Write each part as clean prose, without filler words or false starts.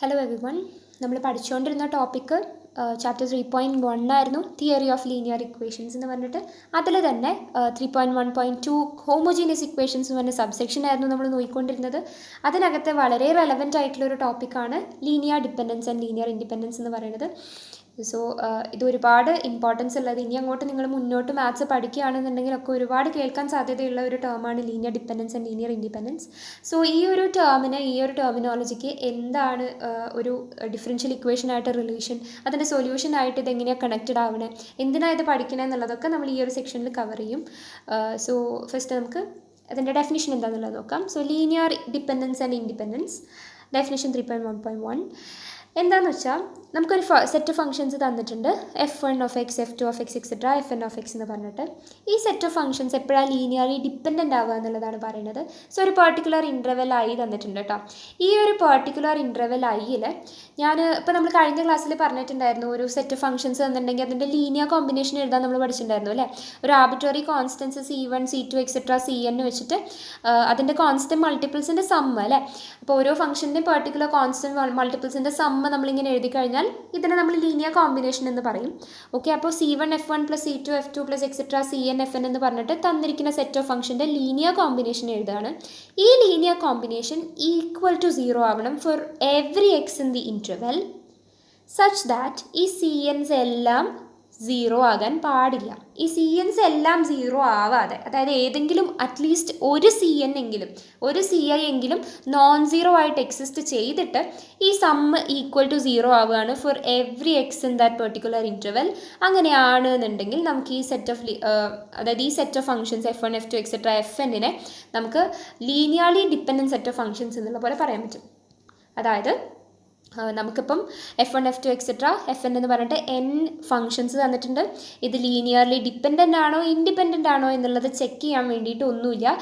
Hello every one. നമ്മൾ പഠിച്ചുകൊണ്ടിരുന്ന topic chapter 3.1 ആയിരുന്നു, തിയറി ഓഫ് ലീനിയർ ഇക്വേഷൻസ് എന്ന് പറഞ്ഞിട്ട്. അതിൽ തന്നെ 3.1.2 ഹോമോജീനിയസ് ഇക്വേഷൻസ് എന്ന് പറഞ്ഞ സബ്സെക്ഷൻ ആയിരുന്നു നമ്മൾ നോക്കിക്കൊണ്ടിരുന്നത്. അതിനകത്ത് വളരെ റെലവൻ്റ് ആയിട്ടുള്ളൊരു ടോപ്പിക്കാണ് linear dependence and linear independence എന്ന് പറയുന്നത്. സോ ഇത് ഒരുപാട് ഇമ്പോർട്ടൻസ് ഉള്ളത്, ഇനി അങ്ങോട്ട് നിങ്ങൾ മുന്നോട്ട് മാത്സ് പഠിക്കുകയാണെന്നുണ്ടെങ്കിൽ ഒക്കെ ഒരുപാട് കേൾക്കാൻ സാധ്യതയുള്ള ഒരു ടേമാണ് linear dependence and linear independence. So ഈ ഒരു ടെർമിനോളജിക്ക് എന്താണ് ഒരു ഡിഫറൻഷ്യൽ ഇക്വേഷനായിട്ട് റിലേഷൻ, അതിൻ്റെ സൊല്യൂഷനായിട്ട് ഇതെങ്ങനെയാണ് കണക്റ്റഡ് ആവണേ, എന്തിനാണ് ഇത് പഠിക്കണേ എന്നുള്ളതൊക്കെ നമ്മൾ ഈ ഒരു സെക്ഷനിൽ കവർ ചെയ്യും. സോ ഫസ്റ്റ് നമുക്ക് അതിൻ്റെ ഡെഫിനിഷൻ എന്താണെന്നുള്ളത് നോക്കാം. So linear dependence and independence definition 3.1.1 എന്താണെന്ന് വെച്ചാൽ, നമുക്കൊരു സെറ്റ് ഫംഗ്ഷൻസ് തന്നിട്ടുണ്ട്, F1 of x, F2 of x etcetera Fn of x എന്ന് പറഞ്ഞിട്ട്. ഈ സെറ്റ് ഓഫ് ഫംഗ്ഷൻസ് എപ്പോഴാണ് ലീനിയർലി ഡിപ്പെൻഡൻ്റ് ആവുക എന്നുള്ളതാണ് പറയുന്നത്. സോ ഒരു പെർട്ടിക്കുലർ ഇൻ്റർവെൽ ഐ തന്നിട്ടുണ്ട് കേട്ടോ. ഈ ഒരു പെർട്ടിക്കുലർ ഇൻ്റർവെൽ ഐയിൽ ഇപ്പോൾ നമ്മൾ കഴിഞ്ഞ ക്ലാസ്സിൽ പറഞ്ഞിട്ടുണ്ടായിരുന്നു, ഒരു സെറ്റ് ഫംഗ്ഷൻസ് തന്നിട്ടുണ്ടെങ്കിൽ അതിൻ്റെ ലീനിയർ കോമ്പിനേഷൻ എഴുതാൻ നമ്മൾ പഠിച്ചിട്ടുണ്ടായിരുന്നു അല്ലേ. ഒരു arbitrary constants C1 C2 etcetera Cn വെച്ചിട്ട് അതിൻ്റെ കോൺസ്റ്റൻറ്റ് മൾട്ടിപ്പിൾസിൻ്റെ സമ്മ് അല്ലേ. അപ്പോൾ ഓരോ ഫംഗ്ഷൻ്റെയും പെർട്ടിക്കുലർ കോൺസ്റ്റൻറ്റ് മൾട്ടിപ്പിൾസിൻ്റെ സമ്മ് നമ്മളിങ്ങനെ എഴുതി കഴിഞ്ഞാൽ ഇതിനെ നമ്മൾ ലീനിയർ കോമ്പിനേഷൻ എന്ന് പറയും. ഓക്കെ, അപ്പോൾ C1 F1 + C2 F2 + etcetera Cn Fn എന്ന് പറഞ്ഞിട്ട് തന്നിരിക്കുന്ന സെറ്റ് ഓഫ് ഫംഗ്ഷൻ്റെ ലീനിയർ കോമ്പിനേഷൻ എഴുതാണ്. ഈ ലീനിയർ കോമ്പിനേഷൻ ഈക്വൽ ടു 0 ആവണം for every x in the interval such that ഈ Cns എല്ലാം 0 ആകാൻ പാടില്ല. ഈ Cns എല്ലാം 0 ആവാതെ, അതായത് ഏതെങ്കിലും അറ്റ്ലീസ്റ്റ് ഒരു Cn എങ്കിലും ഒരു Ci എങ്കിലും നോൺ സീറോ ആയിട്ട് എക്സിസ്റ്റ് ചെയ്തിട്ട് ഈ സമ്മ് ഈക്വൽ ടു 0 ആവുകയാണ് for every X in that particular interval. അങ്ങനെയാണ് എന്നുണ്ടെങ്കിൽ നമുക്ക് ഈ സെറ്റ് ഓഫ് അതായത് ഈ set of functions F1 F2 etcetera Fn നമുക്ക് linearly dependent set of functions എന്നുള്ള പോലെ പറയാൻ പറ്റും. അതായത് നമുക്കിപ്പം F1 F2 എക്സെട്ര Fn എന്ന് പറഞ്ഞിട്ട് n ഫംഗ്ഷൻസ് തന്നിട്ടുണ്ട്. ഇത് ലീനിയർലി ഡിപ്പെൻഡൻ്റ് ആണോ ഇൻഡിപെൻഡൻ്റ് ആണോ എന്നുള്ളത് ചെക്ക് ചെയ്യാൻ വേണ്ടിയിട്ട് ഒന്നുമില്ല.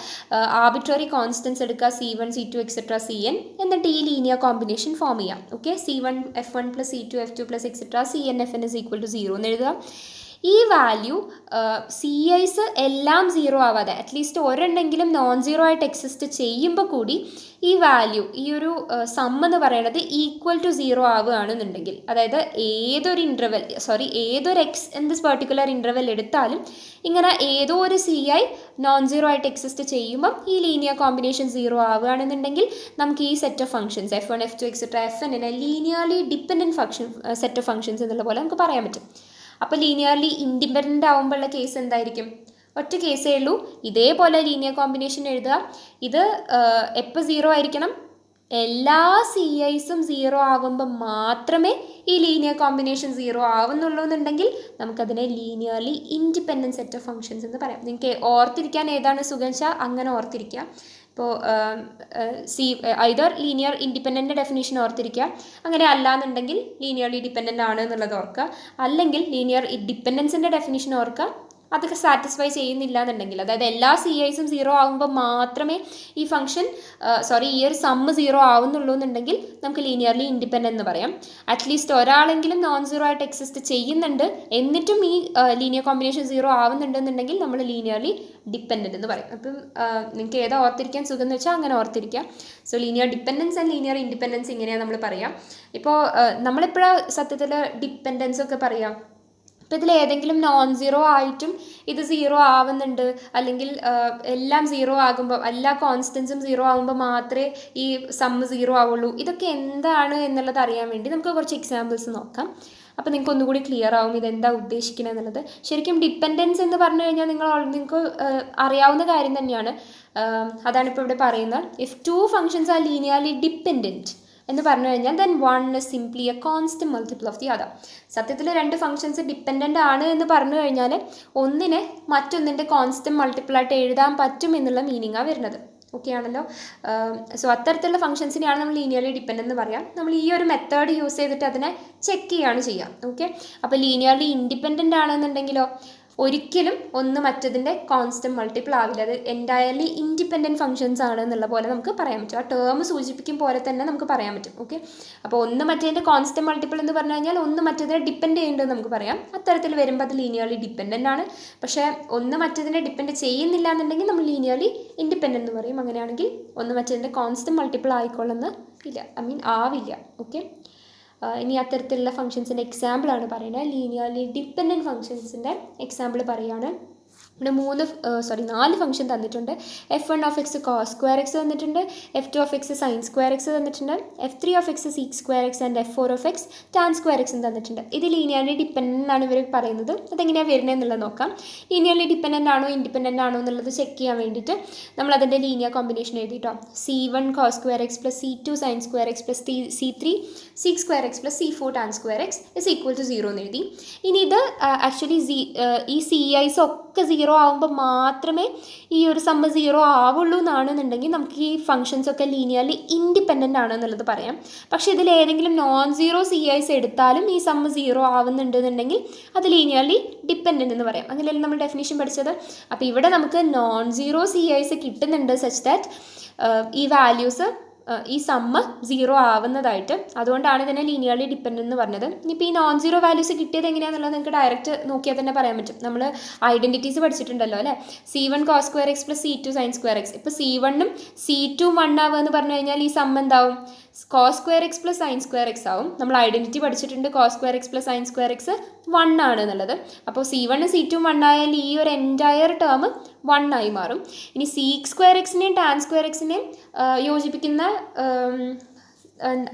ആർബിട്രറി കോൺസ്റ്റൻസ് എടുക്കുക, C1 C2 എക്സെട്ര Cn, എന്നിട്ട് ഈ ലീനിയർ കോമ്പിനേഷൻ ഫോം ചെയ്യാം. Okay, C1 F1 + C2 F2 + etcetera Cn Fn = 0 എന്ന് എഴുതുക. ഈ വാല്യൂ Ci's എല്ലാം 0 ആവാതെ അറ്റ്ലീസ്റ്റ് ഒരെണ്ണെങ്കിലും നോൺ സീറോ ആയിട്ട് എക്സിസ്റ്റ് ചെയ്യുമ്പോൾ കൂടി ഈ വാല്യൂ, ഈ ഒരു സം എന്ന് പറയുന്നത് ഈക്വൽ ടു 0 ആവുകയാണെന്നുണ്ടെങ്കിൽ, അതായത് ഏതൊരു X in this particular interval എടുത്താലും ഇങ്ങനെ ഏതോ ഒരു Ci നോൺ സീറോ ആയിട്ട് എക്സിസ്റ്റ് ചെയ്യുമ്പം ഈ ലീനിയർ കോമ്പിനേഷൻ 0 ആവുകയാണെന്നുണ്ടെങ്കിൽ നമുക്ക് ഈ set of functions F1 F2 etcetera Fn linearly dependent set of functions എന്നുള്ള പോലെ നമുക്ക് പറയാൻ പറ്റും. അപ്പോൾ ലീനിയർലി ഇൻഡിപെൻഡൻ്റ് ആകുമ്പോഴുള്ള കേസ് എന്തായിരിക്കും? ഒറ്റ കേസേ ഉള്ളൂ. ഇതേപോലെ ലീനിയർ കോമ്പിനേഷൻ എഴുതുക. ഇത് എപ്പോൾ 0 ആയിരിക്കണം? എല്ലാ Ci'സും 0 ആകുമ്പോൾ മാത്രമേ ഈ ലീനിയർ കോമ്പിനേഷൻ 0 ആവുന്നുള്ളൂ എന്നുണ്ടെങ്കിൽ നമുക്കതിനെ linearly independent set of functions എന്ന് പറയാം. നിങ്ങൾക്ക് ഓർത്തിരിക്കാൻ ഏതാണ് സുഖം വെച്ചാൽ അങ്ങനെ ഓർത്തിരിക്കുക. ഇപ്പോൾ ഐദർ ലീനിയർ ഇൻഡിപെൻഡൻ്റ് ഡെഫിനേഷൻ ഓർത്തിരിക്കുക, അങ്ങനെ അല്ലാന്നുണ്ടെങ്കിൽ ലീനിയർലി ഡിപ്പെൻഡൻ്റ് ആണ് എന്നുള്ളത് ഓർക്കുക, അല്ലെങ്കിൽ ലീനിയർ ഡിപ്പെൻഡൻസിൻ്റെ ഡെഫിനേഷൻ ഓർക്കുക. അതൊക്കെ സാറ്റിസ്ഫൈ ചെയ്യുന്നില്ല എന്നുണ്ടെങ്കിൽ, അതായത് എല്ലാ Ci'സും 0 ആകുമ്പോൾ മാത്രമേ ഈ ഫംഗ്ഷൻ ഈ ഒരു സമ്മ് 0 ആവുന്നുള്ളൂ എന്നുണ്ടെങ്കിൽ നമുക്ക് ലീനിയർലി ഇൻഡിപെൻഡൻ്റ് എന്ന് പറയാം. അറ്റ്ലീസ്റ്റ് ഒരാളെങ്കിലും നോൺ സീറോ ആയിട്ട് എക്സിസ്റ്റ് ചെയ്യുന്നുണ്ട് എന്നിട്ടും ഈ ലീനിയർ കോമ്പിനേഷൻ 0 ആവുന്നുണ്ടെന്നുണ്ടെങ്കിൽ നമ്മൾ ലീനിയർലി ഡിപ്പെൻഡൻ്റ് എന്ന് പറയും. അപ്പം നിങ്ങൾക്ക് ഏതാ ഓർത്തിരിക്കാൻ സുഖം എന്ന് വെച്ചാൽ അങ്ങനെ ഓർത്തിരിക്കുക. So linear dependence and linear independence ഇങ്ങനെയാണ് നമ്മൾ പറയാം. ഇപ്പോൾ നമ്മളെപ്പോഴാണ് സത്യത്തിൽ ഡിപ്പെൻഡൻസ് ഒക്കെ പറയാം? ഇപ്പോൾ ഇതിൽ ഏതെങ്കിലും നോൺ സീറോ ആയിട്ടും ഇത് 0 ആവുന്നുണ്ട്, അല്ലെങ്കിൽ എല്ലാം 0 ആകുമ്പോൾ, എല്ലാ കോൺസ്റ്റൻസും 0 ആകുമ്പോൾ മാത്രമേ ഈ സമ്മ് 0 ആവുള്ളൂ. ഇതൊക്കെ എന്താണ് എന്നുള്ളത് അറിയാൻ വേണ്ടി നമുക്ക് കുറച്ച് എക്സാമ്പിൾസ് നോക്കാം. അപ്പോൾ നിങ്ങൾക്ക് ഒന്നുകൂടി ക്ലിയർ ആവും ഇതെന്താ ഉദ്ദേശിക്കുന്നത് എന്നുള്ളത്. ശരിക്കും ഡിപ്പെൻഡൻസ് എന്ന് പറഞ്ഞു കഴിഞ്ഞാൽ നിങ്ങൾക്ക് അറിയാവുന്ന കാര്യം തന്നെയാണ്. അതാണിപ്പോൾ ഇവിടെ പറയുന്നത്. If 2 functions R linearly dependent എന്ന് പറഞ്ഞു കഴിഞ്ഞാൽ then one is simply a constant multiple of the other. സത്യത്തിൽ 2 ഫംഗ്ഷൻസ് ഡിപ്പെൻഡൻ്റ് ആണ് എന്ന് പറഞ്ഞു കഴിഞ്ഞാൽ ഒന്നിനെ മറ്റൊന്നിൻ്റെ കോൺസ്റ്റന്റ് മൾട്ടിപ്പിളായിട്ട് എഴുതാൻ പറ്റും എന്നുള്ള മീനിങ്ങാണ് വരുന്നത്. ഓക്കെ ആണല്ലോ. സോ അത്തരത്തിലുള്ള ഫംഗ്ഷൻസിനെയാണ് നമ്മൾ ലീനിയർലി ഡിപ്പെൻഡൻ്റ് എന്ന് പറയാം. നമ്മൾ ഈ ഒരു മെത്തേഡ് യൂസ് ചെയ്തിട്ട് അതിനെ ചെക്ക് ചെയ്യുകയാണ് ചെയ്യുക. ഓക്കെ, അപ്പോൾ ലീനിയർലി ഇൻഡിപെൻഡൻ്റ് ആണെന്നുണ്ടെങ്കിലോ ഒരിക്കലും ഒന്ന് മറ്റതിൻ്റെ കോൺസ്റ്റൻറ്റ് മൾട്ടിപ്പിൾ ആവില്ല. അത് എൻറ്റയർലി ഇൻഡിപെൻഡൻറ്റ് ഫംഗ്ഷൻസ് ആണ് എന്നുള്ള പോലെ നമുക്ക് പറയാൻ പറ്റും. ആ ടേം സൂചിപ്പിക്കും പോലെ തന്നെ നമുക്ക് പറയാൻ പറ്റും. ഓക്കെ, അപ്പോൾ ഒന്ന് മറ്റേതിൻ്റെ കോൺസ്റ്റൻറ്റ് മൾട്ടിപ്പിൾ എന്ന് പറഞ്ഞു കഴിഞ്ഞാൽ ഒന്ന് മറ്റേതിനെ ഡിപ്പെൻഡ് ചെയ്യുന്നുണ്ടെന്ന് നമുക്ക് പറയാം. അത്തരത്തിൽ വരുമ്പോൾ അത് ലീനിയർലി ഡിപ്പെൻഡൻ്റ് ആണ്. പക്ഷേ ഒന്ന് മറ്റേതിനെ ഡിപ്പെൻഡ് ചെയ്യുന്നില്ല എന്നുണ്ടെങ്കിൽ നമ്മൾ ലീനിയർലി ഇൻഡിപെൻഡൻ്റ് എന്ന് പറയും. അങ്ങനെയാണെങ്കിൽ ഒന്ന് മറ്റേതിൻ്റെ കോൺസ്റ്റൻറ്റ് മൾട്ടിപ്പിൾ ആയിക്കൊള്ളുന്ന ഇല്ല, ആവില്ല. ഓക്കെ, ഇനി അത്തരത്തിലുള്ള ഫംഗ്ഷൻസിൻ്റെ എക്സാമ്പിളാണ് പറയുന്നത്. ലീനിയർലി ഡിപ്പെൻഡൻറ്റ് ഫംഗ്ഷൻസിൻ്റെ എക്സാമ്പിൾ പറയുകയാണ്. ഇവിടെ 4 ഫംഗ്ഷൻ തന്നിട്ടുണ്ട്. f1 cos square x തന്നിട്ടുണ്ട്, f2 sin square x തന്നിട്ടുണ്ട്, f3 sec square x and f4 tan square x തന്നിട്ടുണ്ട്. ഇത് ലീനിയർലി ഡിപ്പെൻഡൻ്റ് ആണ് ഇവർ പറയുന്നത്. അതെങ്ങനെയാണ് വരുന്നത് എന്നുള്ളത് നോക്കാം. ലീനിയർലി ഡിപ്പെൻഡൻ്റ് ആണോ ഇൻഡിപെൻഡൻ്റ് ആണോ എന്നുള്ളത് ചെക്ക് ചെയ്യാൻ വേണ്ടിയിട്ട് നമ്മൾ അതിൻ്റെ ലീനിയർ കോമ്പിനേഷൻ എഴുതിയിട്ടോ. c1 cos square x plus c2 sin square x plus c3 sec square x plus c4 tan square x is equal to 0 എന്ന് എഴുതി. ഇനി ഇത് ആക്ച്വലി ഈ ci's ഒക്കെ 0 ആവുമ്പോൾ മാത്രമേ ഈ ഒരു സമ്മ് 0 ആവുള്ളൂ എന്നാണെന്നുണ്ടെങ്കിൽ നമുക്ക് ഈ ഫംഗ്ഷൻസ് ഒക്കെ ലീനിയർലി ഇൻഡിപെൻഡൻ്റ് ആണെന്നുള്ളത് പറയാം. പക്ഷേ ഇതിൽ ഏതെങ്കിലും നോൺ സീറോ ci's എടുത്താലും ഈ സമ്മ് 0 ആവുന്നുണ്ടെന്നുണ്ടെങ്കിൽ അത് ലീനിയർലി ഡിപ്പെൻഡൻ്റ് എന്ന് പറയാം. അങ്ങനെയല്ലേ നമ്മൾ ഡെഫിനിഷൻ പഠിച്ചത്. അപ്പോൾ ഇവിടെ നമുക്ക് നോൺ സീറോ ci's കിട്ടുന്നുണ്ട് സച്ച് ദാറ്റ് ഈ വാല്യൂസ് ഈ സമ്മ് 0 ആവുന്നതായിട്ട്. അതുകൊണ്ടാണ് ഇതിനെ ലീനിയർലി ഡിപ്പെൻഡൻ്റ് എന്ന് പറഞ്ഞത്. ഇനിയിപ്പോൾ ഈ നോൺ സീറോ വാല്യൂസ് കിട്ടിയത് എങ്ങനെയാണെന്നുള്ളത് നിങ്ങൾക്ക് ഡയറക്റ്റ് നോക്കിയാൽ തന്നെ പറയാൻ പറ്റും. നമ്മൾ ഐഡൻറ്റിറ്റീസ് പഠിച്ചിട്ടുണ്ടല്ലോ അല്ലേ. c1 cos square x plus c2 sin square x. ഇപ്പോൾ c1ഉം c2 1 ആവുക എന്ന് പറഞ്ഞു കഴിഞ്ഞാൽ ഈ സമ്മ് എന്താവും? cos square x plus sin square x ആവും. നമ്മൾ ഐഡൻറ്റിറ്റി പഠിച്ചിട്ടുണ്ട് cos square x plus sin square x 1 ആണ് എന്നുള്ളത്. അപ്പോൾ c1 c2 1 ആയാൽ ഈ ഒരു എൻറ്റയർ ടേം 1 ആയി മാറും. ഇനി sec square x-നെയും tan square x-നെയും യോജിപ്പിക്കുന്ന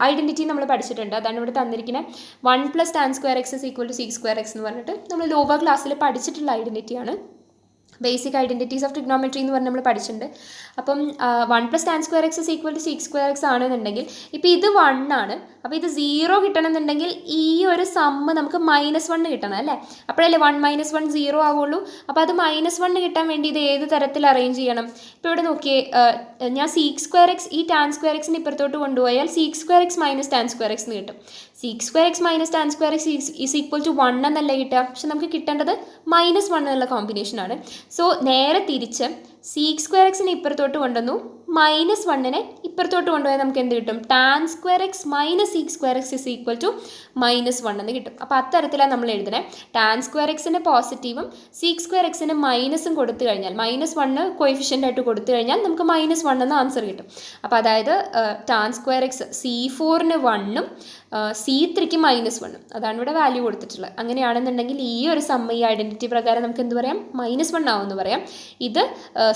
ഐഡൻറ്റിറ്റി നമ്മൾ പഠിച്ചിട്ടുണ്ട്. അതാണ് ഇവിടെ തന്നിരിക്കുന്നത്. 1 plus tan square x is equal to sec square x എന്ന് പറഞ്ഞിട്ട് നമ്മൾ ലോവർ ക്ലാസ്സിൽ പഠിച്ചിട്ടുള്ള ഐഡൻറ്റിറ്റിയാണ്. ബേസിക് ഐഡൻറ്റിറ്റീസ് ഓഫ് ട്രിഗ്നോമെട്രി എന്ന് പറഞ്ഞ് നമ്മൾ പഠിച്ചിട്ടുണ്ട്. അപ്പം 1 plus tan square x is equal to sec square x ആണെന്നുണ്ടെങ്കിൽ ഇപ്പോൾ ഇത് 1 ആണ്. അപ്പോൾ ഇത് 0 കിട്ടണമെന്നുണ്ടെങ്കിൽ ഈ ഒരു സമ്മ് നമുക്ക് -1 കിട്ടണം അല്ലേ. അപ്പോഴല്ലേ 1 - 1 0 ആവുള്ളൂ. അപ്പോൾ അത് -1 കിട്ടാൻ വേണ്ടി ഇത് ഏത് തരത്തിൽ അറേഞ്ച് ചെയ്യണം? ഇപ്പോൾ ഇവിടെ നോക്കിയേ, ഞാൻ sec square x ഈ tan square x ഇപ്പുറത്തോട്ട് കൊണ്ടുപോയാൽ sec square x minus tan square x എന്ന് കിട്ടും. sec square x minus tan square x is equal to 1 എന്നല്ല കിട്ടുക. പക്ഷെ നമുക്ക് കിട്ടേണ്ടത് -1 എന്നുള്ള കോമ്പിനേഷനാണ്. സോ നേരെ തിരിച്ച് sec square x ഇപ്പുറത്തോട്ട് കൊണ്ടുവന്നു, -1 ഇപ്പുറത്തോട്ട് കൊണ്ടുപോയാൽ നമുക്ക് എന്ത് കിട്ടും? tan square x minus sec square x is equal to -1 എന്ന് കിട്ടും. അപ്പോൾ അത്തരത്തിലാണ് നമ്മൾ എഴുതുന്നത്. tan square x പോസിറ്റീവും sec square x മൈനസും കൊടുത്തു കഴിഞ്ഞാൽ, -1 കോയിഫിഷ്യൻ്റ് ആയിട്ട് കൊടുത്തു കഴിഞ്ഞാൽ നമുക്ക് -1 എന്ന ആൻസർ കിട്ടും. അപ്പോൾ അതായത് tan square x c4 1ഉം c3 -1ഉം അതാണ് ഇവിടെ വാല്യൂ കൊടുത്തിട്ടുള്ളത്. അങ്ങനെയാണെന്നുണ്ടെങ്കിൽ ഈ ഒരു സമ്മ് ഈ ഐഡൻറ്റിറ്റി പ്രകാരം നമുക്ക് എന്ത് പറയാം? -1 ആവുമെന്ന് പറയാം. ഇത്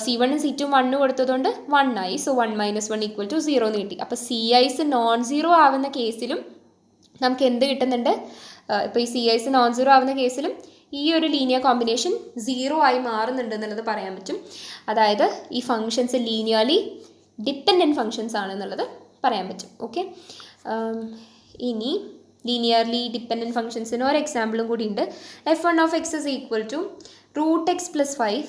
c1 ഉം c2 1 കൊടുത്തതുകൊണ്ട് 1 ആയി. സോ 1 - 1 = 0 എന്ന് കിട്ടി. അപ്പോൾ ci's നോൺ സീറോ ആവുന്ന കേസിലും നമുക്ക് എന്ത് കിട്ടുന്നുണ്ട്? ഇപ്പോൾ ഈ ci's നോൺ സീറോ ആവുന്ന കേസിലും ഈ ഒരു ലീനിയർ കോമ്പിനേഷൻ 0 ആയി മാറുന്നുണ്ട് എന്നുള്ളത് പറയാൻ പറ്റും. അതായത് ഈ ഫങ്ഷൻസ് ലീനിയർലി ഡിപ്പെൻഡൻറ്റ് ഫങ്ഷൻസ് ആണെന്നുള്ളത് പറയാൻ പറ്റും. ഓക്കെ, ഇനി ലീനിയർലി ഡിപ്പെൻഡൻറ്റ് ഫങ്ഷൻസിന് ഒരു എക്സാമ്പിളും കൂടി ഉണ്ട്. f1 is equal to √x plus 5,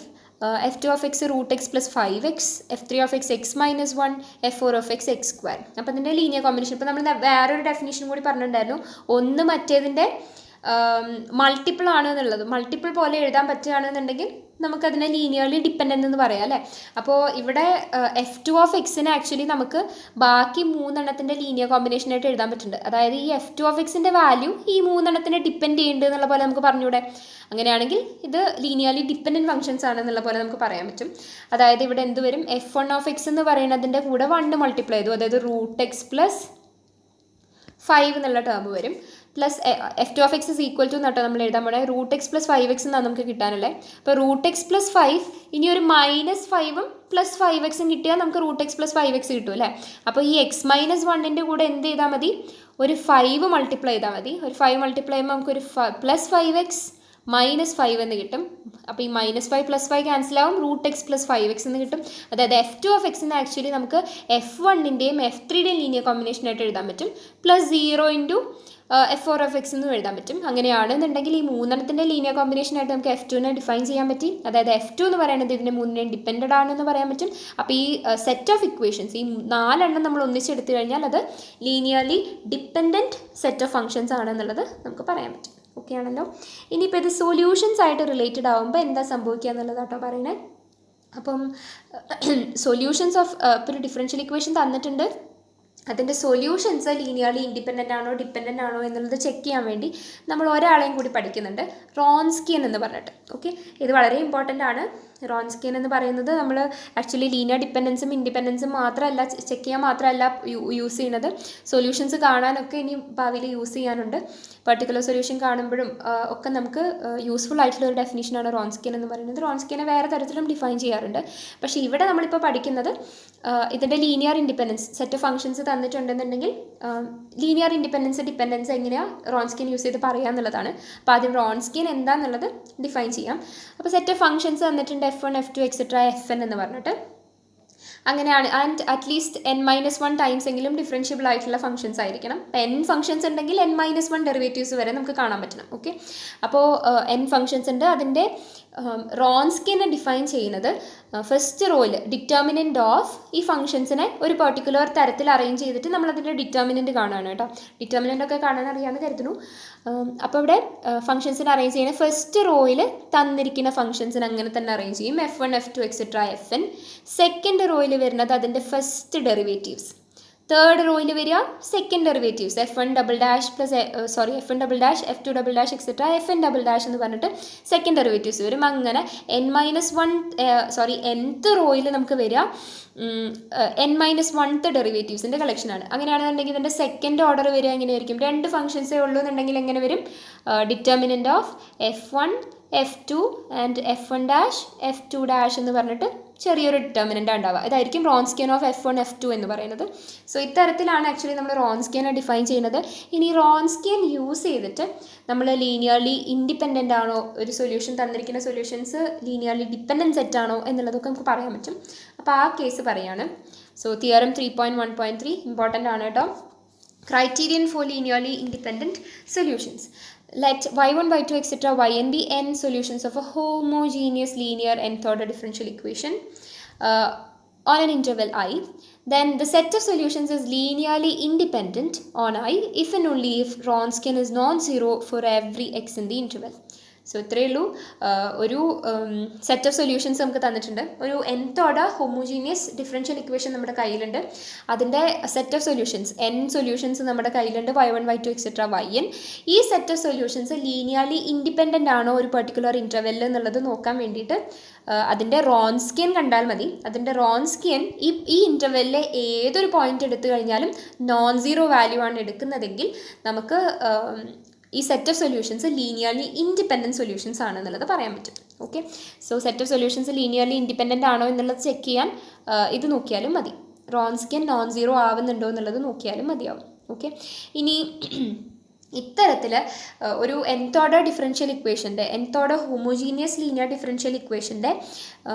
f2 √x plus 5x, f3 x minus 1, f4 x square. അപ്പോൾ ഇതിൻ്റെ ലീനിയർ കോമ്പിനേഷൻ ഇപ്പോൾ നമ്മൾ വേറൊരു ഡെഫിനേഷൻ കൂടി പറഞ്ഞിട്ടുണ്ടായിരുന്നു. ഒന്ന് മറ്റേതിൻ്റെ മൾട്ടിപ്പിൾ ആണ് എന്നുള്ളത്. മൾട്ടിപ്പിൾ പോലെ എഴുതാൻ പറ്റുകയാണെന്നുണ്ടെങ്കിൽ നമുക്കതിനെ ലീനിയർലി ഡിപ്പെൻഡൻ്റ് എന്ന് പറയാം അല്ലേ. അപ്പോൾ ഇവിടെ f2 ആക്ച്വലി നമുക്ക് ബാക്കി 3 ലീനിയർ കോമ്പിനേഷനായിട്ട് എഴുതാൻ പറ്റുന്നുണ്ട്. അതായത് ഈ f2 വാല്യൂ ഈ 3 ഡിപ്പെൻഡ് ചെയ്യുന്നുണ്ട് എന്നുള്ള പോലെ നമുക്ക് പറഞ്ഞൂടെ. അങ്ങനെയാണെങ്കിൽ ഇത് ലീനിയർലി ഡിപ്പെൻഡൻറ്റ് ഫങ്ഷൻസ് ആണെന്നുള്ള പോലെ നമുക്ക് പറയാൻ പറ്റും. അതായത് ഇവിടെ എന്ത് വരും? f1 എന്ന് പറയുന്നതിൻ്റെ കൂടെ 1 മൾട്ടിപ്ലൈ ചെയ്തു, അതായത് √x plus 5 എന്നുള്ള ടേം വരും. Plus f2 is equal to എന്നിട്ടോ നമ്മൾ എഴുതാൻ പോണേ √x plus 5x എന്നാണ് നമുക്ക് കിട്ടാനല്ലേ. അപ്പോൾ √x plus 5 ഇനി ഒരു -5ഉം plus 5x കിട്ടിയാൽ നമുക്ക് √x plus 5x കിട്ടും അല്ലേ. അപ്പോൾ ഈ x - 1ൻ്റെ കൂടെ എന്ത് ചെയ്താൽ മതി? ഒരു 5 മൾട്ടിപ്ലൈ ചെയ്താൽ മതി. ഒരു 5 മൾട്ടിപ്ലൈ ചെയ്യുമ്പോൾ നമുക്കൊരു plus 5x -5 എന്ന് കിട്ടും. അപ്പോൾ ഈ -5 plus 5 ക്യാൻസൽ ആവും, √x plus 5x എന്ന് കിട്ടും. അതായത് f2 ആക്ച്വലി നമുക്ക് f1ൻ്റെയും f3യുടെയും ലീനിയർ കോമ്പിനേഷനായിട്ട് എഴുതാൻ പറ്റും. +0 × f4 എന്നും എഴുതാൻ പറ്റും. അങ്ങനെയാണെന്നുണ്ടെങ്കിൽ ഈ 3 ലീനിയർ കോമ്പിനേഷനായിട്ട് നമുക്ക് f2നെ ഡിഫൈൻ ചെയ്യാൻ പറ്റി. അതായത് f2 എന്ന് പറയുന്നത് ഇതിൻ്റെ 3 ഡിപ്പെൻഡൻ്റ് ആണെന്ന് പറയാൻ പറ്റും. അപ്പോൾ ഈ സെറ്റ് ഓഫ് ഇക്വേഷൻസ് ഈ 4 നമ്മൾ ഒന്നിച്ചെടുത്തു കഴിഞ്ഞാൽ അത് linearly dependent set of functions ആണെന്നുള്ളത് നമുക്ക് പറയാൻ പറ്റും. ഓക്കെ ആണല്ലോ. ഇനിയിപ്പോൾ ഇത് സൊല്യൂഷൻസ് ആയിട്ട് റിലേറ്റഡ് ആകുമ്പോൾ എന്താ സംഭവിക്കുക എന്നുള്ളതാട്ടോ പറയണേ. അപ്പം സൊല്യൂഷൻസ് ഓഫ് ഇപ്പോൾ ഒരു ഡിഫറൻഷ്യൽ ഇക്വേഷൻ തന്നിട്ടുണ്ട്, അതിൻ്റെ സൊല്യൂഷൻസ് ലീനിയർലി ഇൻഡിപെൻഡൻ്റ് ആണോ ഡിപ്പെൻഡൻ്റ് ആണോ എന്നുള്ളത് ചെക്ക് ചെയ്യാൻ വേണ്ടി നമ്മൾ ഒരാളെയും കൂടി പഠിക്കുന്നുണ്ട്, റോൺസ്കിയൻ എന്ന് പറഞ്ഞിട്ട്. ഓക്കെ, ഇത് വളരെ ഇമ്പോർട്ടൻ്റ് ആണ്. റോൺസ്കിയൻ എന്ന് പറയുന്നത് നമ്മൾ ആക്ച്വലി ലീനിയർ ഡിപ്പെൻഡൻസും ഇൻഡിപെൻഡൻസും മാത്രമല്ല ചെക്ക് ചെയ്യാൻ മാത്രമല്ല യൂസ് ചെയ്യുന്നത്, സൊല്യൂഷൻസ് കാണാനൊക്കെ ഇനി ഭാവിയിൽ യൂസ് ചെയ്യാനുണ്ട്. പർട്ടിക്കുലർ സൊല്യൂഷൻ കാണുമ്പോഴും ഒക്കെ നമുക്ക് യൂസ്ഫുൾ ആയിട്ടുള്ള ഒരു ഡെഫിനിഷനാണ് റോൺസ്കിയൻ എന്ന് പറയുന്നത്. റോൺസ്കിയനെ വേറെ തരത്തിലും ഡിഫൈൻ ചെയ്യാറുണ്ട്. പക്ഷേ ഇവിടെ നമ്മളിപ്പോൾ പഠിക്കുന്നത് ഇതിൻ്റെ linear independence set of functions തന്നിട്ടുണ്ടെന്നുണ്ടെങ്കിൽ ലീനിയർ ഇൻഡിപെൻഡൻസ് ഡിപ്പെൻഡൻസ് എങ്ങനെയാണ് റോൺസ്കിയൻ യൂസ് ചെയ്ത് പറയുക എന്നുള്ളതാണ്. അപ്പോൾ ആദ്യം റോൺസ്കിയൻ എന്താണെന്നുള്ളത് ഡിഫൈൻ ചെയ്യാം. അപ്പോൾ സെറ്റ് ഓഫ് ഫംഗ്ഷൻസ് തന്നിട്ടുണ്ട് F1 F2 എക്സെട്ര Fn എന്ന് പറഞ്ഞിട്ട്. അങ്ങനെയാണ്. ആൻഡ് അറ്റ്ലീസ്റ്റ് n-1 ടൈംസ് എങ്കിലും ഡിഫറൻഷ്യബിൾ ആയിട്ടുള്ള ഫംഗ്ഷൻസ് ആയിരിക്കണം. n ഫംഗ്ഷൻസ് ഉണ്ടെങ്കിൽ n-1 ഡെറിവേറ്റീവ്സ് വരെ നമുക്ക് കാണാൻ പറ്റണം. ഓക്കെ, അപ്പോൾ n ഫംഗ്ഷൻസ് ഉണ്ട്. അതിൻ്റെ റോൺസ്കിയനെ ഡിഫൈൻ ചെയ്യുന്നത് ഫസ്റ്റ് റോയിൽ ഡിറ്റർമിനൻ്റ് ഓഫ് ഈ ഫംഗ്ഷൻസിനെ ഒരു പെർട്ടിക്കുലർ തരത്തിൽ അറേഞ്ച് ചെയ്തിട്ട് നമ്മളതിൻ്റെ ഡിറ്റർമിനൻ്റ് കാണുകയാണ് കേട്ടോ. ഡിറ്റർമിനൻ്റ് ഒക്കെ കാണാൻ അറിയാമെന്ന് കരുതുന്നു. അപ്പോൾ ഇവിടെ ഫംഗ്ഷൻസിനെ അറേഞ്ച് ചെയ്യുന്ന ഫസ്റ്റ് റോയിൽ തന്നിരിക്കുന്ന ഫംഗ്ഷൻസിന് അങ്ങനെ തന്നെ അറേഞ്ച് ചെയ്യും, F1 F2 etcetera Fn. Second റോയിൽ വരുന്നത് അതിൻ്റെ ഫസ്റ്റ് ഡെറിവേറ്റീവ്സ്. തേർഡ് റോയിൽ വരിക second derivatives F1 double dash plus F1 double dash F2 double dash etcetera Fn double dash എന്ന് പറഞ്ഞിട്ട് സെക്കൻഡ് ഡെറിവേറ്റീവ്സ് വരും. അങ്ങനെ nth റോയിൽ നമുക്ക് വരിക n-1th ഡെറിവേറ്റീവ്സിൻ്റെ കളക്ഷനാണ്. അങ്ങനെയാണെന്നുണ്ടെങ്കിൽ ഇതിൻ്റെ സെക്കൻഡ് ഓർഡർ വരിക എങ്ങനെയായിരിക്കും? രണ്ട് ഫംഗ്ഷൻസേ ഉള്ളൂ എന്നുണ്ടെങ്കിൽ എങ്ങനെ വരും? Determinant of F1 F2 and F1 dash F2 dash എന്ന് പറഞ്ഞിട്ട് ചെറിയൊരു ഡിറ്റർമിനൻ്റ് ഉണ്ടാവുക. ഇതായിരിക്കും റോൺസ്കിയൻ ഓഫ് F1 F2 എന്ന് പറയുന്നത്. സോ ഇത്തരത്തിലാണ് ആക്ച്വലി നമ്മൾ റോൺസ്കിയനെ ഡിഫൈൻ ചെയ്യുന്നത്. ഇനി റോൺസ്കിയൻ യൂസ് ചെയ്തിട്ട് നമ്മൾ ലീനിയർലി ഇൻഡിപെൻഡൻ്റ് ആണോ, ഒരു സൊല്യൂഷൻ തന്നിരിക്കുന്ന സൊല്യൂഷൻസ് ലീനിയർലി ഡിപ്പെൻഡൻറ്റ് സെറ്റ് ആണോ എന്നുള്ളതൊക്കെ നമുക്ക് പറയാൻ പറ്റും. അപ്പോൾ ആ കേസ് പറയാണ്. സോ തിയറം 3.1.3 ഇമ്പോർട്ടൻ്റ് ആണ് കേട്ടോ. Criterion for linearly independent solutions. Let y1, y2, etc. yn be n solutions of a homogeneous linear nth order differential equation on an interval I. Then the set of solutions is linearly independent on I if and only if Wronskian is non-zero for every x in the interval. So ഇത്രയേ ഉള്ളൂ. ഒരു set of solutions നമുക്ക് തന്നിട്ടുണ്ട്. ഒരു nth order homogeneous differential equation നമ്മുടെ കയ്യിലുണ്ട്. അതിൻ്റെ set of solutions solutions നമ്മുടെ കയ്യിലുണ്ട്, y1 y2 എക്സെട്ര yn. ഈ set of solutions linearly independent ആണോ ഒരു പെർട്ടിക്കുലർ ഇൻ്റർവെല്ലിൽ എന്നുള്ളത് നോക്കാൻ വേണ്ടിയിട്ട് അതിൻ്റെ റോൺസ്കിയൻ കണ്ടാൽ മതി. അതിൻ്റെ റോൺസ്കിയൻ ഈ ഇൻ്റർവെല്ലിലെ ഏതൊരു പോയിന്റ് എടുത്തു കഴിഞ്ഞാലും നോൺ സീറോ വാല്യൂ ആണ് എടുക്കുന്നതെങ്കിൽ നമുക്ക് ഈ set of solutions linearly independent solutions ആണെന്നുള്ളത് പറയാൻ പറ്റും. Okay, so set of solutions linearly independent ആണോ എന്നുള്ളത് ചെക്ക് ചെയ്യാൻ ഇത് നോക്കിയാലും മതി. റോൺസ്കിയൻ നോൺ സീറോ ആവുന്നുണ്ടോ എന്നുള്ളത് നോക്കിയാലും മതിയാവും. ഓക്കെ, ഇനി ഇത്തരത്തിൽ ഒരു nth ഓർഡർ ഡിഫറൻഷ്യൽ ഇക്വേഷൻ്റെ nth order homogeneous linear differential ഇക്വേഷൻ്റെ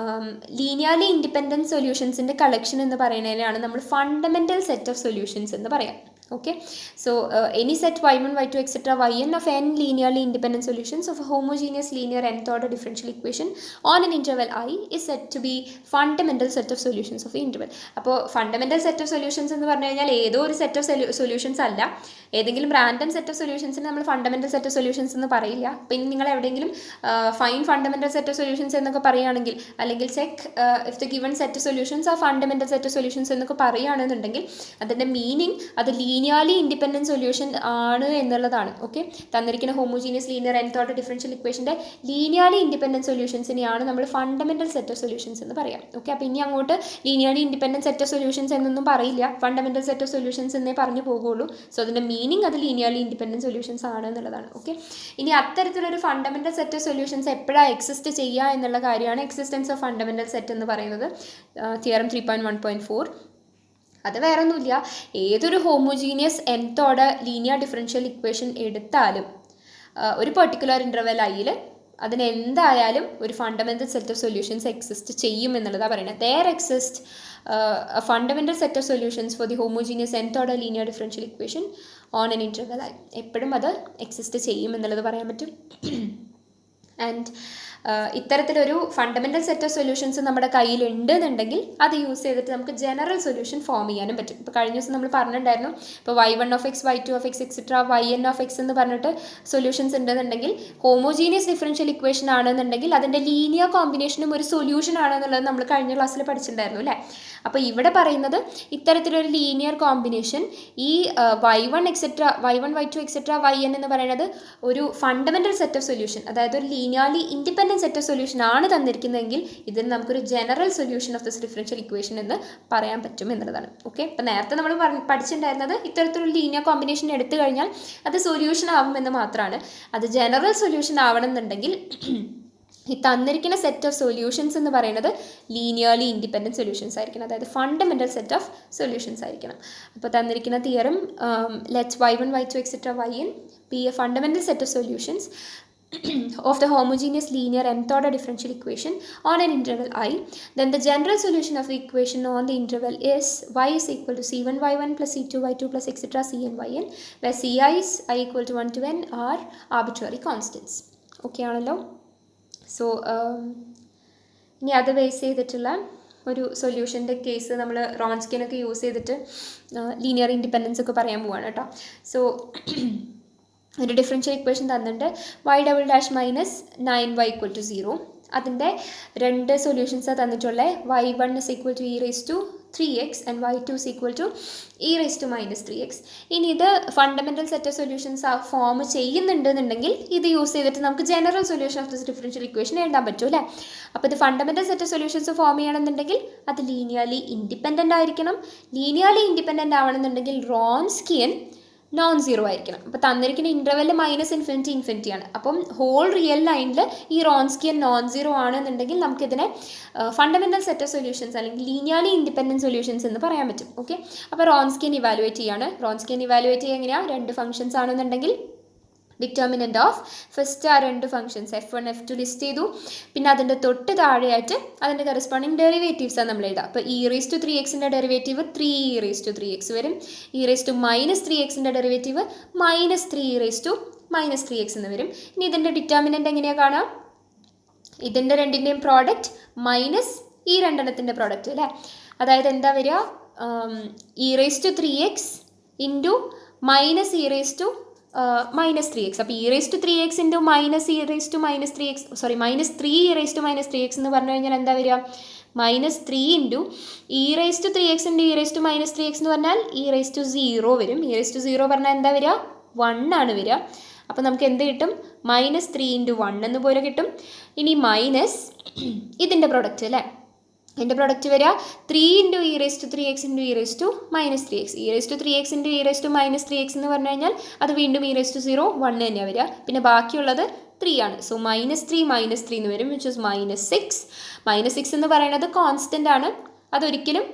ലീനിയർലി ഇൻഡിപെൻഡൻറ്റ് സൊല്യൂഷൻസിൻ്റെ കളക്ഷൻ എന്ന് പറയുന്നതിനാണ് നമ്മൾ ഫണ്ടമെൻ്റൽ സെറ്റ് ഓഫ് സൊല്യൂഷൻസ് എന്ന് പറയാം. Okay, so any set y1 y2 etc. yn of n linearly independent solutions of a homogeneous linear nth order differential equation on an interval I is said to be fundamental set of solutions of the interval. അപ്പോൾ fundamental set of solutions എന്ന് പറഞ്ഞു കഴിഞ്ഞാൽ ഏതോ ഒരു set of solutions അല്ല, ഏതെങ്കിലും random set of സൊല്യൂഷൻസിന് നമ്മൾ fundamental set of solutions എന്ന് പറയില്ല. അപ്പോൾ ഇനി നിങ്ങൾ എവിടെയെങ്കിലും fine fundamental set of solutions എന്നൊക്കെ പറയുകയാണെങ്കിൽ, അല്ലെങ്കിൽ check if the given set of solutions ആ ഫണ്ടമെൻ്റൽ സെറ്റ് ഓഫ് സൊല്യൂഷൻസ് എന്നൊക്കെ പറയുകയാണെന്നുണ്ടെങ്കിൽ അതിൻ്റെ മീനിങ് അത് ലീനിയർലി ഇൻഡിപെൻഡൻറ്റ് സൊല്യൂഷൻ ആണ് എന്നുള്ളതാണ്. ഓക്കെ, തന്നിരിക്കുന്ന homogeneous linear nth order differential ഇക്വേഷൻ്റെ ലീനിയർലി ഇൻഡിപെൻഡൻറ്റ് സൊല്യൂഷൻസിനെയാണ് നമ്മൾ ഫണ്ടമെൻ്റൽ സെറ്റ് ഓഫ് സൊല്യൂഷൻസ് എന്ന് പറയാം. ഓക്കെ, അപ്പോൾ ഇനി അങ്ങോട്ട് linearly independent set of solutions എന്നൊന്നും പറയില്ല, ഫണ്ടമെൻ്റൽ സെറ്റ് ഓഫ് സൊല്യൂഷൻസ് എന്നേ പറഞ്ഞു പോകുള്ളൂ. സോ അതിൻ്റെ മീനിങ് അത് ലീനിയർലി ഇൻഡിപെൻഡൻറ്റ് സൊല്യൂഷൻസ് ആണ് എന്നുള്ളതാണ്. ഓക്കെ, ഇനി അത്തരത്തിലൊരു ഫണ്ടമെൻ്റൽ സെറ്റ് ഓഫ് സൊല്യൂഷൻസ് എപ്പോഴാണ് എക്സിസ്റ്റ് ചെയ്യുക എന്നുള്ള കാര്യമാണ് എക്സിസ്റ്റൻസ് ഓഫ് ഫണ്ടമെൻ്റൽ സെറ്റ് എന്ന് പറയുന്നത്. തിയറം 3.1.4 അത് വേറെ ഒന്നുമില്ല, ഏതൊരു homogeneous nth order linear differential equation എടുത്താലും ഒരു പെർട്ടിക്കുലർ ഇൻ്റർവെൽ ഐയിൽ അതിന് എന്തായാലും ഒരു fundamental set of solutions exist ചെയ്യും എന്നുള്ളതാണ് പറയുന്നത്. There exist a fundamental set of solutions for the homogeneous nth order linear differential equation on an interval I. എപ്പോഴും അത് എക്സിസ്റ്റ് ചെയ്യും എന്നുള്ളത് പറയാൻ പറ്റും. ആൻഡ് ഇത്തരത്തിലൊരു ഫണ്ടമെൻ്റൽ സെറ്റ് ഓഫ് സൊല്യൂഷൻസ് നമ്മുടെ കയ്യിലുണ്ട് എന്നുണ്ടെങ്കിൽ അത് യൂസ് ചെയ്തിട്ട് നമുക്ക് ജനറൽ സൊല്യൂഷൻ ഫോം ചെയ്യാനും പറ്റും. ഇപ്പോൾ കഴിഞ്ഞ ദിവസം നമ്മൾ പറഞ്ഞിട്ടുണ്ടായിരുന്നു, ഇപ്പോൾ y1 y2 എക്സെട്ര yn എന്ന് പറഞ്ഞിട്ട് സൊല്യൂഷൻസ് ഉണ്ടെന്നുണ്ടെങ്കിൽ ഹോമോജീനിയസ് ഡിഫറൻഷ്യൽ ഇക്വേഷൻ ആണെന്നുണ്ടെങ്കിൽ അതിൻ്റെ ലീനിയർ കോമ്പിനേഷനും ഒരു സൊല്യൂഷൻ ആണെന്നുള്ളത് നമ്മൾ കഴിഞ്ഞ ക്ലാസ്സിൽ പഠിച്ചിട്ടുണ്ടായിരുന്നു അല്ലേ. അപ്പോൾ ഇവിടെ പറയുന്നത് ഇത്തരത്തിലൊരു ലീനിയർ കോമ്പിനേഷൻ ഈ y1 y2 yn എന്ന് പറയുന്നത് ഒരു ഫണ്ടമെൻ്റൽ സെറ്റ് ഓഫ് സൊല്യൂഷൻ, അതായത് ഒരു linearly independent set of solution ആണ് തന്നിരിക്കുന്നതെങ്കിൽ ഇതിന് നമുക്കൊരു general solution of this differential equation എന്ന് പറയാൻ പറ്റും എന്നുള്ളതാണ്. ഓക്കെ, അപ്പോൾ നേരത്തെ നമ്മൾ പഠിച്ചിട്ടുണ്ടായിരുന്നത് ഇത്തരത്തിലൊരു ലീനിയർ കോമ്പിനേഷൻ എടുത്തു കഴിഞ്ഞാൽ അത് സൊല്യൂഷൻ ആവുമെന്ന് മാത്രമാണ്. അത് ജനറൽ സൊല്യൂഷൻ ആവണമെന്നുണ്ടെങ്കിൽ ഈ തന്നിരിക്കുന്ന സെറ്റ് ഓഫ് സൊല്യൂഷൻസ് എന്ന് പറയുന്നത് ലീനിയർലി ഇൻഡിപെൻഡൻറ്റ് സൊല്യൂഷൻസ് ആയിരിക്കണം, അതായത് ഫണ്ടമെൻ്റൽ സെറ്റ് ഓഫ് സൊല്യൂഷൻസ് ആയിരിക്കണം. അപ്പോൾ തന്നിരിക്കുന്ന theorem let's y1 y2 yn be a fundamental set of solutions of the homogeneous linear nth order differential equation on an interval I, then the general solution of the equation on the interval is y is equal to c1 y1 plus c2 y2 plus etc cn yn, where ci's I equal to 1 to n are arbitrary constants. Okay ആണല്ലോ. So ഇനി അത് base ചെയ്തിട്ടുള്ള ഒരു സൊല്യൂഷൻ്റെ case നമ്മൾ റോൺസ്കിനൊക്കെ use ചെയ്തിട്ട് linear independence ഒക്കെ പറയാൻ പോവാണ് കേട്ടോ. സോ ഒരു ഡിഫറൻഷ്യൽ ഇക്വേഷൻ തന്നിട്ടുണ്ട് y" മൈനസ് 9y = 0. അതിൻ്റെ രണ്ട് സൊല്യൂഷൻസാണ് തന്നിട്ടുള്ളത്. y1 is equal to e⁻3x and y2 is equal to e⁻−3x. ഇനി ഇത് fundamental set of solutions form ചെയ്യുന്നുണ്ടെന്നുണ്ടെങ്കിൽ ഇത് യൂസ് ചെയ്തിട്ട് നമുക്ക് general solution of this differential equation എഴുതാൻ പറ്റും അല്ലേ. അപ്പോൾ ഇത് fundamental set of solutions form ചെയ്യണമെന്നുണ്ടെങ്കിൽ അത് ലീനിയർലി ഇൻഡിപെൻഡൻ്റ് ആയിരിക്കണം. ലീനിയർലി ഇൻഡിപെൻഡൻ്റ് ആവണമെന്നുണ്ടെങ്കിൽ റോൺസ്കിയൻ നോൺ സീറോ ആയിരിക്കണം. അപ്പോൾ തന്നിരിക്കുന്ന ഇൻ്റർവെൽ -∞ ആണ്. അപ്പം ഹോൾ റിയൽ ലൈനിൽ ഈ റോൺസ്കിയൻ നോൺ സീറോ ആണെന്നുണ്ടെങ്കിൽ നമുക്കിതിനെ ഫണ്ടമെൻ്റൽ സെറ്റ് ഓഫ് സൊല്യൂഷൻസ് അല്ലെങ്കിൽ ലീനിയർലി ഇൻഡിപെൻഡൻറ്റ് സൊല്യൂഷൻസ് എന്ന് പറയാൻ പറ്റും. ഓക്കെ, അപ്പോൾ റോൺസ്കിയൻ ഇവാലുവേറ്റ് ചെയ്യാണ്. റോൺസ്കിയൻ ഇവാലുവേറ്റ് ചെയ്യുക എങ്ങനെയാണ്? രണ്ട് ഫംഗ്ഷൻസ് ആണെന്നുണ്ടെങ്കിൽ ഡിറ്റർമിനൻ്റ് ഓഫ് ഫസ്റ്റ് ആ രണ്ട് ഫംഗ്ഷൻസ് f1 f2 ലിസ്റ്റ് ചെയ്തു. പിന്നെ അതിൻ്റെ തൊട്ട് താഴെയായിട്ട് അതിൻ്റെ കറസ്പോണ്ടിങ് ഡെറിവേറ്റീവ്സാണ് നമ്മൾ എഴുതുക. അപ്പോൾ e⁻3x ഡെറിവേറ്റീവ് 3e⁻3x വരും. e⁻−3x ഡെറിവേറ്റീവ് -3e⁻3x എന്ന് വരും. ഇനി ഇതിൻ്റെ ഡിറ്റർമിനൻ്റ് എങ്ങനെയാണ് കാണുക? ഇതിൻ്റെ രണ്ടിൻ്റെയും പ്രോഡക്റ്റ് മൈനസ് ഈ രണ്ടെണ്ണത്തിൻ്റെ പ്രോഡക്റ്റ് അല്ലേ. അതായത് എന്താ വരിക? e⁻3x into -e⁻−3x. അപ്പോൾ e⁻3x ഇൻറ്റു -3e⁻−3x എന്ന് പറഞ്ഞു കഴിഞ്ഞാൽ എന്താ വരിക? -3 ഇൻറ്റു e⁻3x ഇൻറ്റു e⁻−3x എന്ന് പറഞ്ഞാൽ e⁻0 വരും. e⁻0 പറഞ്ഞാൽ എന്താ വരിക? 1 ആണ് വരിക. അപ്പോൾ നമുക്ക് എന്ത് കിട്ടും? -3 ഇൻറ്റു 1 എന്ന് പോലെ കിട്ടും. ഇനി മൈനസ് ഇതിൻ്റെ പ്രൊഡക്റ്റ് അല്ലേ. ഇതിൻ്റെ പ്രൊഡക്റ്റ് വരിക 3 into e⁻3x into e⁻−3x. e⁻3x into e⁻−3x എന്ന് പറഞ്ഞു കഴിഞ്ഞാൽ അത് വീണ്ടും e⁻0 1 തന്നെയാണ് വരിക. പിന്നെ ബാക്കിയുള്ളത് 3 ആണ്. സോ -3 എന്ന് വരും, വിച്ച് ഇസ് -6. -6 എന്ന് പറയുന്നത് കോൺസ്റ്റൻ്റ് ആണ്, അതൊരിക്കലും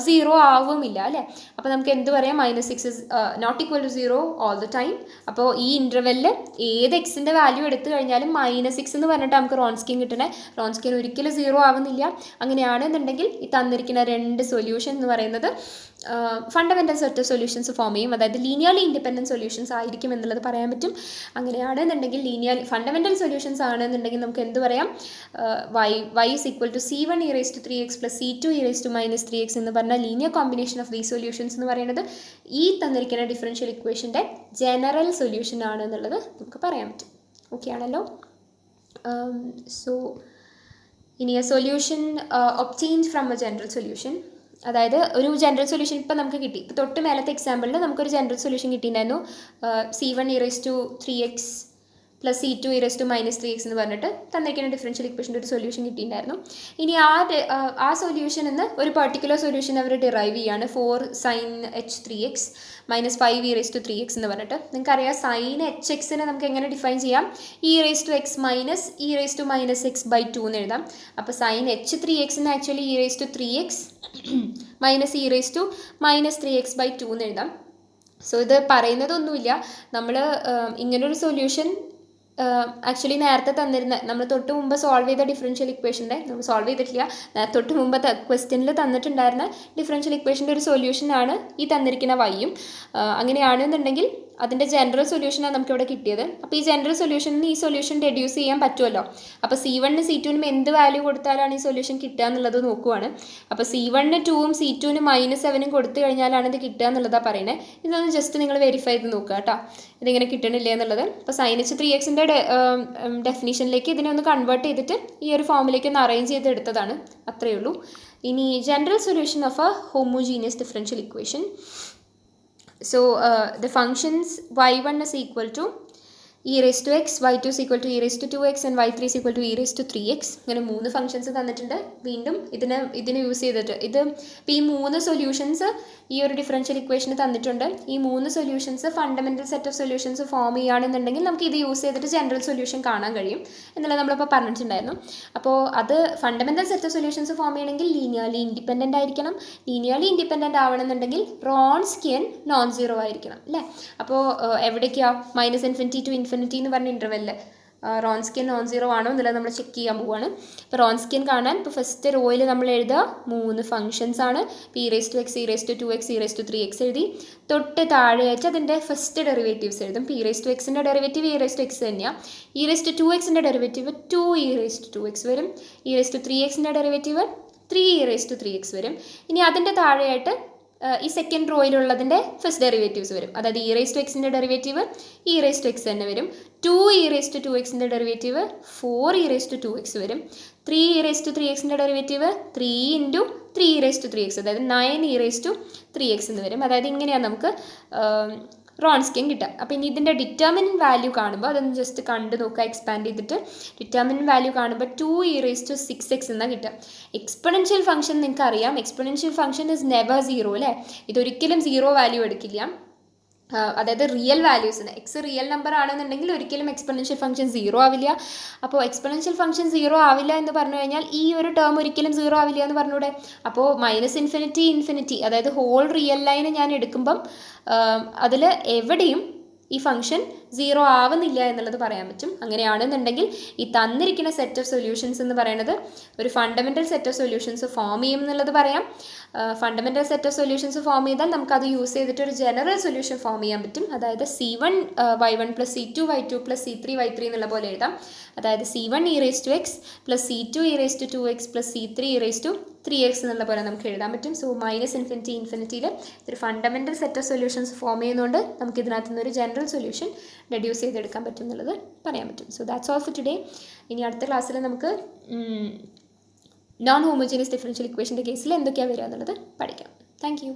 0 ആവുമില്ല അല്ലേ. അപ്പോൾ നമുക്ക് എന്ത് പറയാം? -6 is not equal to 0 all the time. അപ്പോൾ ഈ ഇൻ്റർവെല്ലിൽ ഏത് എക്സിൻ്റെ വാല്യൂ എടുത്തു കഴിഞ്ഞാലും -6 എന്ന് പറഞ്ഞിട്ട് നമുക്ക് റോൺസ്കിയൻ കിട്ടണേ. റോൺസ്കിയൻ ഒരിക്കലും 0 ആവുന്നില്ല. അങ്ങനെയാണെന്നുണ്ടെങ്കിൽ ഈ തന്നിരിക്കുന്ന രണ്ട് സൊല്യൂഷൻ എന്ന് പറയുന്നത് fundamental set of solutions form ചെയ്യും, അതായത് ലീനിയർലി ഇൻഡിപെൻഡൻറ്റ് സൊല്യൂഷൻസ് ആയിരിക്കും എന്നുള്ളത് പറയാൻ പറ്റും. അങ്ങനെയാണെന്നുണ്ടെങ്കിൽ ഫണ്ടമെൻ്റൽ സൊല്യൂഷൻസ് ആണെന്നുണ്ടെങ്കിൽ നമുക്ക് എന്ത് പറയാം? y is equal to c1 e⁻3x plus c2 e⁻−3x എന്ന് പറഞ്ഞ linear combination of these solutions എന്ന് പറയുന്നത് ഈ തന്നിരിക്കുന്ന ഡിഫറൻഷ്യൽ ഇക്വേഷൻ്റെ ജനറൽ സൊല്യൂഷൻ ആണ് എന്നുള്ളത് നമുക്ക് പറയാൻ പറ്റും. ഓക്കെ ആണല്ലോ. സോ ഇനി A solution obtained from A general solution, അതായത് ഒരു ജനറൽ സൊല്യൂഷൻ ഇപ്പം നമുക്ക് കിട്ടി. ഇപ്പോൾ തൊട്ട് മേലത്തെ എക്സാമ്പിളിൽ നമുക്കൊരു ജനറൽ സൊല്യൂഷൻ കിട്ടിയിട്ടുണ്ടായിരുന്നു. c1 e⁻3x plus c2 e⁻−3x എന്ന് പറഞ്ഞിട്ട് തന്നിരിക്കുന്ന ഡിഫറൻഷ്യൽ ഇക്വേഷൻ്റെ ഒരു സൊല്യൂഷൻ കിട്ടിയിട്ടുണ്ടായിരുന്നു. ഇനി ആ സൊല്യൂഷൻ എന്ന് ഒരു പെർട്ടിക്കുലർ സൊല്യൂഷൻ അവർ ഡിറൈവ് ചെയ്യാണ്. 4 sin h3x മൈനസ് 5 e⁻3x എന്ന് പറഞ്ഞിട്ട്. നിങ്ങൾക്കറിയാം sin hxനെ നമുക്ക് എങ്ങനെ ഡിഫൈൻ ചെയ്യാം? e⁻x മൈനസ് e⁻−x/2 എന്ന് എഴുതാം. അപ്പോൾ sin h3xന് actually e⁻3x minus e⁻−3x/2 എന്ന് എഴുതാം. സോ ഇത് പറയുന്നതൊന്നുമില്ല, നമ്മൾ ഇങ്ങനൊരു സൊല്യൂഷൻ ആക്ച്വലി നേരത്തെ തന്നിരുന്ന നമ്മൾ തൊട്ട് മുമ്പ് സോൾവ് ചെയ്ത ഡിഫറൻഷ്യൽ ഇക്വേഷൻ്റെ, നമ്മൾ സോൾവ് ചെയ്തിട്ടില്ല, തൊട്ട് മുമ്പത്തെ ക്വസ്റ്റ്യനിൽ തന്നിട്ടുണ്ടായിരുന്ന ഡിഫറൻഷ്യൽ ഇക്വേഷൻ്റെ ഒരു സൊല്യൂഷനാണ് ഈ തന്നിരിക്കുന്ന വൈയും. അങ്ങനെയാണെന്നുണ്ടെങ്കിൽ അതിൻ്റെ ജനറൽ സൊല്യൂഷനാണ് നമുക്കിവിടെ കിട്ടിയത്. അപ്പോൾ ഈ ജനറൽ സൊല്യൂഷനിൽ ഈ സൊല്യൂഷൻ റെഡ്യൂസ് ചെയ്യാൻ പറ്റുമല്ലോ. അപ്പോൾ C1 C2നും എന്ത് വാല്യൂ കൊടുത്താലാണ് ഈ സൊല്യൂഷൻ കിട്ടുക എന്നുള്ളത് നോക്കുവാണ്. അപ്പോൾ C1 2ഉം C2ന് -7ഉം കൊടുത്തു കഴിഞ്ഞാലാണ് ഇത് കിട്ടുക എന്നുള്ളതാണ് പറയുന്നത്. ഇതൊന്ന് ജസ്റ്റ് നിങ്ങൾ വെരിഫൈ ചെയ്ത് നോക്കുക കേട്ടോ, ഇതിങ്ങനെ കിട്ടണില്ലേ എന്നുള്ളത്. അപ്പോൾ sin h 3xൻ്റെ ഡെഫിനിഷനിലേക്ക് ഇതിനെ ഒന്ന് കൺവേർട്ട് ചെയ്തിട്ട് ഈ ഒരു ഫോമിലേക്ക് ഒന്ന് അറേഞ്ച് ചെയ്ത് എടുത്തതാണ്, അത്രയേ ഉള്ളൂ. ഇനി general solution of A homogeneous differential equation. So the functions y1 is equal to e raised to x, y2 is equal to e raised to 2x and y3 is equal to e raised to 3x. ഇങ്ങനെ 3 functions തന്നിട്ടുണ്ട്. വീണ്ടും ഇതിനെ use ചെയ്തിട്ട് ഇപ്പോൾ ഈ 3 solutions ഈ ഒരു differential ഇക്വേഷന് തന്നിട്ടുണ്ട്. ഈ 3 solutions fundamental set of solutions form ചെയ്യുകയാണെന്നുണ്ടെങ്കിൽ നമുക്ക് ഇത് യൂസ് ചെയ്തിട്ട് ജനറൽ സൊല്യൂഷൻ കാണാൻ കഴിയും എന്നുള്ളത് നമ്മളിപ്പോൾ പറഞ്ഞിട്ടുണ്ടായിരുന്നു. അപ്പോൾ അത് fundamental set of solutions form ചെയ്യണമെങ്കിൽ ലീനിയർലി ഇൻഡിപെൻഡൻ്റ് ആയിരിക്കണം. ലീനിയർലി ഇൻഡിപെൻഡൻ്റ് ആവണമെന്നുണ്ടെങ്കിൽ റോൺസ്കിയൻ നോൺ സീറോ ആയിരിക്കണം അല്ലേ. അപ്പോൾ എവിടേക്കാണ് -∞ to ∞ എന്ന് പറഞ്ഞ ഇൻ്റർവെല്ലിൽ റോൺസ്കിയൻ നോൺ സീറോ ആണോ എന്നുള്ളത് നമ്മൾ ചെക്ക് ചെയ്യാൻ പോവുകയാണ്. ഇപ്പോൾ റോൺസ്കിയൻ കാണാൻ ഇപ്പോൾ ഫസ്റ്റ് റോയിൽ നമ്മൾ എഴുതുക 3 ഫംഗ്ഷൻസ് ആണ്. e raised to x, e raised to 2x, e raised to 3x എഴുതി. തൊട്ട് താഴെയായിട്ട് അതിൻ്റെ ഫസ്റ്റ് ഡെറിവേറ്റീവ്സ് എഴുതും. p raised to xൻ്റെ derivative e raised to x തന്നെയാണ്. e raised to 2xൻ്റെ derivative 2e raised to 2x വരും. e raised to 3xൻ്റെ derivative 3e raised to 3x വരും. ഇനി അതിൻ്റെ താഴെയായിട്ട് ഈ സെക്കൻഡ് റോയിലുള്ളതിൻ്റെ ഫസ്റ്റ് ഡെറിവേറ്റീവ്സ് വരും. അതായത് e raised to xൻ്റെ derivative e raised to x തന്നെ വരും. 2e raised to 2xൻ്റെ derivative 4e raised to 2x വരും. 3e raised to 3xൻ്റെ derivative 3 × 3e raised to 3x, അതായത് 9e raised to 3x എന്ന് വരും. അതായത് ഇങ്ങനെയാണ് നമുക്ക് റോൺസ്കിയൻ കിട്ടുക. അപ്പോൾ ഇനി ഇതിൻ്റെ ഡിറ്റർമിനൻറ്റ് വാല്യൂ കാണുമ്പോൾ അതൊന്ന് ജസ്റ്റ് കണ്ട് നോക്കുക, എക്സ്പാൻഡ് ചെയ്തിട്ട് ഡിറ്റർമിനൻറ്റ് വാല്യൂ കാണുമ്പോൾ 2e raised to 6x എന്നാണ് കിട്ടുക. എക്സ്പൊണൻഷ്യൽ ഫംഗ്ഷൻ നിങ്ങൾക്ക് അറിയാം, exponential function is never zero അല്ലേ. ഇതൊരിക്കലും സീറോ വാല്യൂ എടുക്കില്ല. അതായത് റിയൽ വാല്യൂസിന് എക്സ് റിയൽ നമ്പർ ആണെന്നുണ്ടെങ്കിൽ ഒരിക്കലും എക്സ്പൊണൻഷ്യൽ ഫംഗ്ഷൻ സീറോ ആവില്ല. അപ്പോൾ എക്സ്പൊണൻഷ്യൽ ഫംഗ്ഷൻ സീറോ ആവില്ല എന്ന് പറഞ്ഞു കഴിഞ്ഞാൽ ഈ ഒരു ടേം ഒരിക്കലും സീറോ ആവില്ല എന്ന് പറഞ്ഞൂടെ. അപ്പോൾ -∞ അതായത് ഹോൾ റിയൽ ലൈന് ഞാൻ എടുക്കുമ്പം അതിൽ എവിടെയും ഈ ഫംഗ്ഷൻ സീറോ ആവുന്നില്ല എന്നുള്ളത് പറയാൻ പറ്റും. അങ്ങനെയാണെന്നുണ്ടെങ്കിൽ ഈ തന്നിരിക്കുന്ന സെറ്റ് ഓഫ് സൊല്യൂഷൻസ് എന്ന് പറയുന്നത് ഒരു fundamental set of solutions form ചെയ്യും എന്നുള്ളത് പറയാം. Fundamental set of solutions form ചെയ്താൽ നമുക്കത് യൂസ് ചെയ്തിട്ട് ഒരു ജനറൽ സൊല്യൂഷൻ ഫോം ചെയ്യാൻ പറ്റും. അതായത് C1 y1 + C2 y2 + C3 y3 എന്നുള്ള പോലെ എഴുതാം. അതായത് C1 e raised to x + C2 e raised to 2x + C3 e raised to 3x എന്നുള്ള പോലെ നമുക്ക് എഴുതാൻ പറ്റും. സോ -∞ ഇതൊരു fundamental set of solutions form ചെയ്യുന്നതുകൊണ്ട് നമുക്ക് ഇതിനകത്ത് നിന്നൊരു ജനറൽ സൊല്യൂഷൻ റെഡ്യൂസ് ചെയ്തെടുക്കാൻ പറ്റും എന്നുള്ളത് പറയാൻ പറ്റും. So that's all for today. ഇനി അടുത്ത ക്ലാസ്സിൽ നമുക്ക് നോൺ ഹോമോജീനിയസ് ഡിഫറൻഷ്യൽ ഇക്വേഷൻ്റെ കേസിൽ എന്തൊക്കെയാണ് വരിക എന്നുള്ളത് പഠിക്കാം. Thank you.